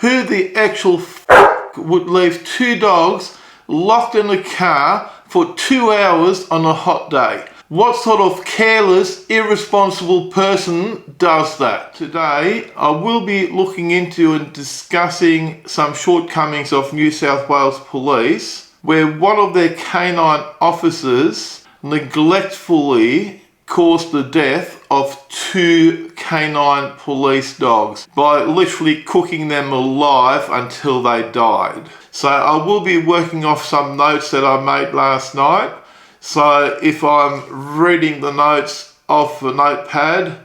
Who the actual would leave two dogs locked in a car for 2 hours on a hot day? What sort of careless, irresponsible person does that? Today, I will be looking into and discussing some shortcomings of New South Wales Police, where one of their K9 officers neglectfully caused the death of 2 K9 police dogs by literally cooking them alive until they died. So I will be working off some notes that I made last night. So if I'm reading the notes off a notepad,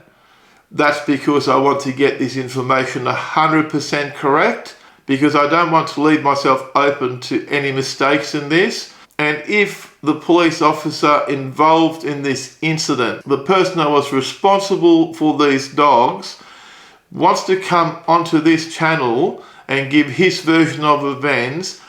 that's because I want to get this information 100% correct, because I don't want to leave myself open to any mistakes in this. And if the police officer involved in this incident, the person that was responsible for these dogs, wants to come onto this channel and give his version of events,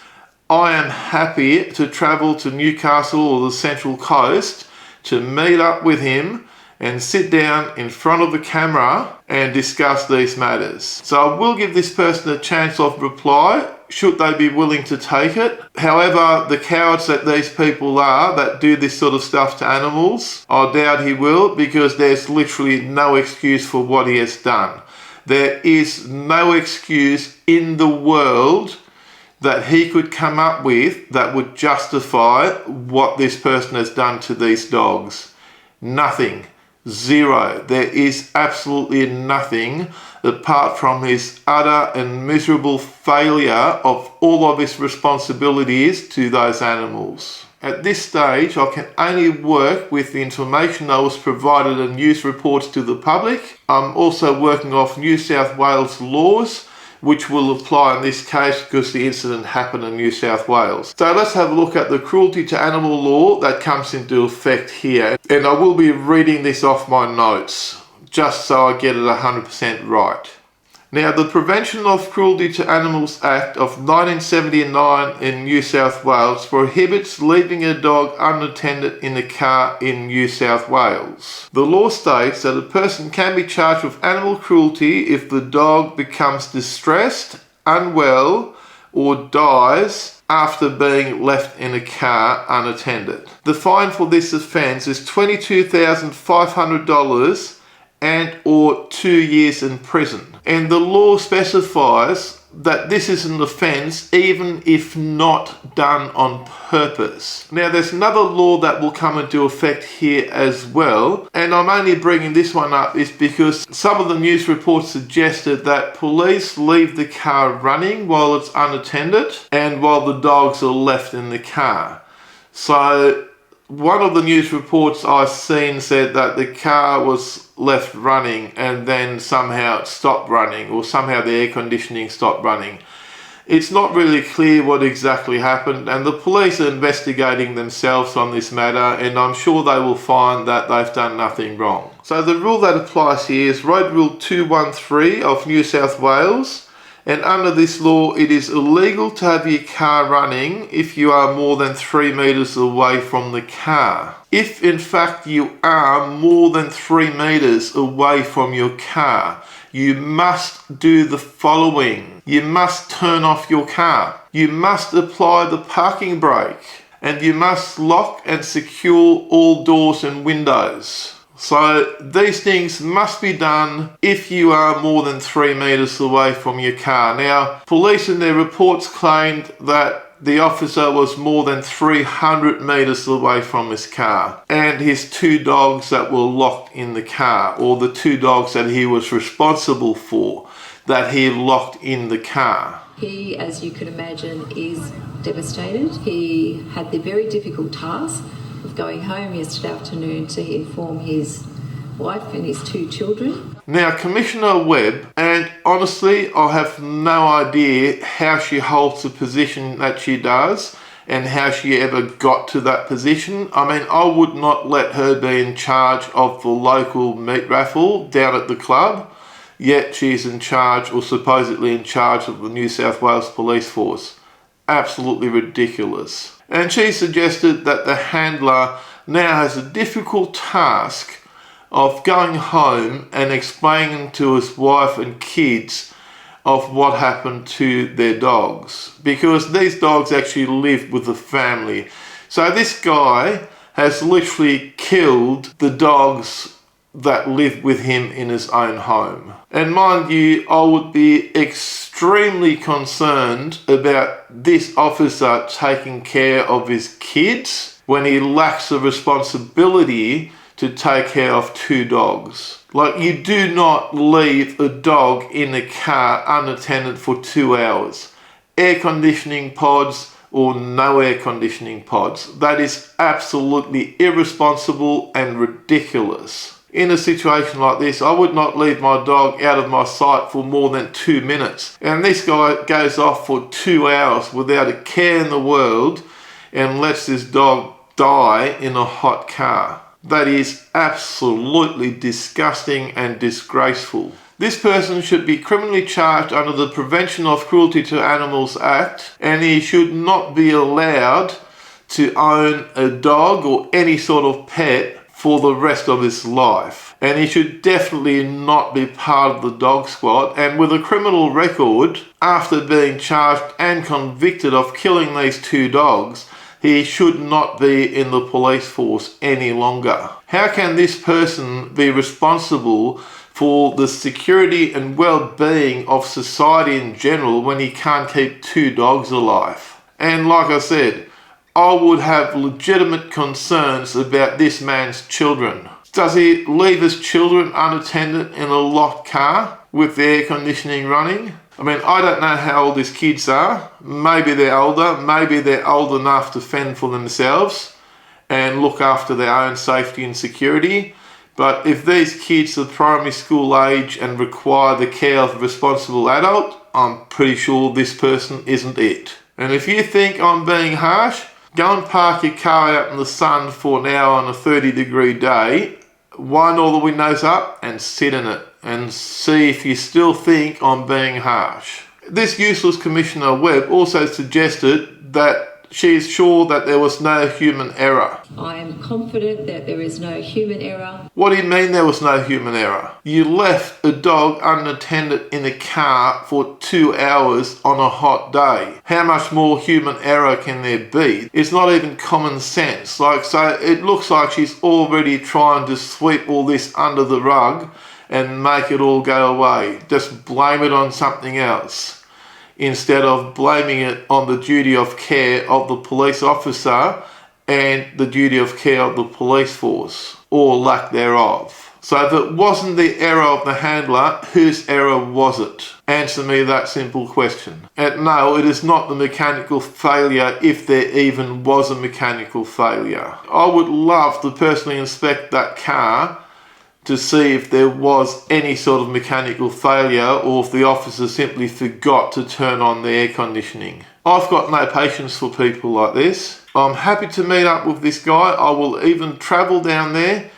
I am happy to travel to Newcastle or the Central Coast to meet up with him and sit down in front of the camera and discuss these matters. So I will give this person a chance of reply, should they be willing to take it. However, the cowards that these people are that do this sort of stuff to animals, I doubt he will, because there's literally no excuse for what he has done. There is no excuse in the world that he could come up with that would justify what this person has done to these dogs. Nothing. Zero. There is absolutely nothing apart from his utter and miserable failure of all of his responsibilities to those animals. At this stage, I can only work with the information that was provided in news reports to the public. I'm also working off New South Wales laws, which will apply in this case because the incident happened in New South Wales. So let's have a look at the cruelty to animal law that comes into effect here. And I will be reading this off my notes, just so I get it 100% right. Now, the Prevention of Cruelty to Animals Act of 1979 in New South Wales prohibits leaving a dog unattended in a car in New South Wales. The law states that a person can be charged with animal cruelty if the dog becomes distressed, unwell, or dies after being left in a car unattended. The fine for this offence is $22,500 and or 2 years in prison. And the law specifies that this is an offence even if not done on purpose. Now, there's another law that will come into effect here as well, and I'm only bringing this one up is because some of the news reports suggested that police leave the car running while it's unattended and while the dogs are left in the car. So one of the news reports I've seen said that the car was left running and then somehow it stopped running, or somehow the air conditioning stopped running. It's not really clear what exactly happened, and the police are investigating themselves on this matter, and I'm sure they will find that they've done nothing wrong. So the rule that applies here is Road Rule 213 of New South Wales. And under this law, it is illegal to have your car running if you are more than 3 meters away from the car. If in fact you are more than 3 meters away from your car, you must do the following. You must turn off your car. You must apply the parking brake. And you must lock and secure all doors and windows. So these things must be done if you are more than 3 meters away from your car. Now, police in their reports claimed that the officer was more than 300 meters away from his car and his 2 dogs that were locked in the car, or the 2 dogs that he was responsible for that he locked in the car. He, as you can imagine, is devastated. He had the very difficult task of going home yesterday afternoon to inform his wife and his 2 children. Now, Commissioner Webb, and honestly, I have no idea how she holds the position that she does and how she ever got to that position. I mean, I would not let her be in charge of the local meat raffle down at the club, yet she's in charge, or supposedly in charge, of the New South Wales Police Force. Absolutely ridiculous. And she suggested that the handler now has a difficult task of going home and explaining to his wife and kids of what happened to their dogs, because these dogs actually live with the family. So this guy has literally killed the dogs that live with him in his own home. And mind you, I would be extremely concerned about this officer taking care of his kids when he lacks the responsibility to take care of 2 dogs. Like, you do not leave a dog in a car unattended for 2 hours. Air conditioning pods or no air conditioning pods. That is absolutely irresponsible and ridiculous. In a situation like this, I would not leave my dog out of my sight for more than 2 minutes. And this guy goes off for 2 hours without a care in the world and lets this dog die in a hot car. That is absolutely disgusting and disgraceful. This person should be criminally charged under the Prevention of Cruelty to Animals Act, and he should not be allowed to own a dog or any sort of pet for the rest of his life. And he should definitely not be part of the dog squad. And with a criminal record, after being charged and convicted of killing these 2 dogs, he should not be in the police force any longer. How can this person be responsible for the security and well-being of society in general when he can't keep 2 dogs alive? And like I said, I would have legitimate concerns about this man's children. Does he leave his children unattended in a locked car with the air conditioning running? I mean, I don't know how old his kids are. Maybe they're older. Maybe they're old enough to fend for themselves and look after their own safety and security. But if these kids are primary school age and require the care of a responsible adult, I'm pretty sure this person isn't it. And if you think I'm being harsh, go and park your car out in the sun for an hour on a 30-degree day, wind all the windows up and sit in it and see if you still think I'm being harsh. This useless Commissioner Webb also suggested that she is sure that there was no human error. I am confident that there is no human error. What do you mean there was no human error? You left a dog unattended in a car for 2 hours on a hot day. How much more human error can there be? It's not even common sense. So it looks like she's already trying to sweep all this under the rug and make it all go away. Just blame it on something else, instead of blaming it on the duty of care of the police officer and the duty of care of the police force, or lack thereof. So if it wasn't the error of the handler, whose error was it? Answer me that simple question. And no, it is not the mechanical failure, if there even was a mechanical failure. I would love to personally inspect that car to see if there was any sort of mechanical failure or if the officer simply forgot to turn on the air conditioning. I've got no patience for people like this. I'm happy to meet up with this guy. I will even travel down there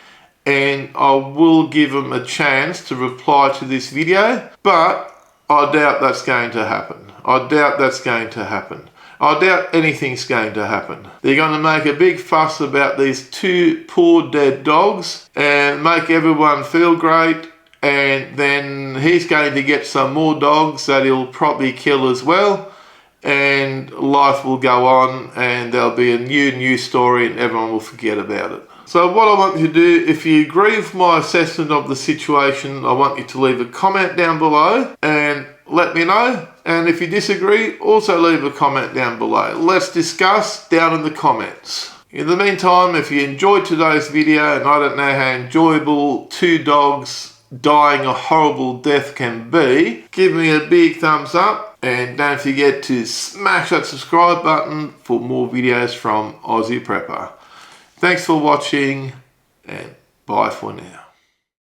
and I will give him a chance to reply to this video, but I doubt that's going to happen. I doubt that's going to happen. I doubt anything's going to happen. They're going to make a big fuss about these 2 poor dead dogs and make everyone feel great, and then he's going to get some more dogs that he'll probably kill as well, and life will go on and there'll be a new story and everyone will forget about it. So what I want you to do, if you agree with my assessment of the situation, I want you to leave a comment down below and let me know. And if you disagree, also leave a comment down below. Let's discuss down in the comments. In the meantime, if you enjoyed today's video, and I don't know how enjoyable 2 dogs dying a horrible death can be, give me a big thumbs up and don't forget to smash that subscribe button for more videos from Aussie Prepper. Thanks for watching and bye for now.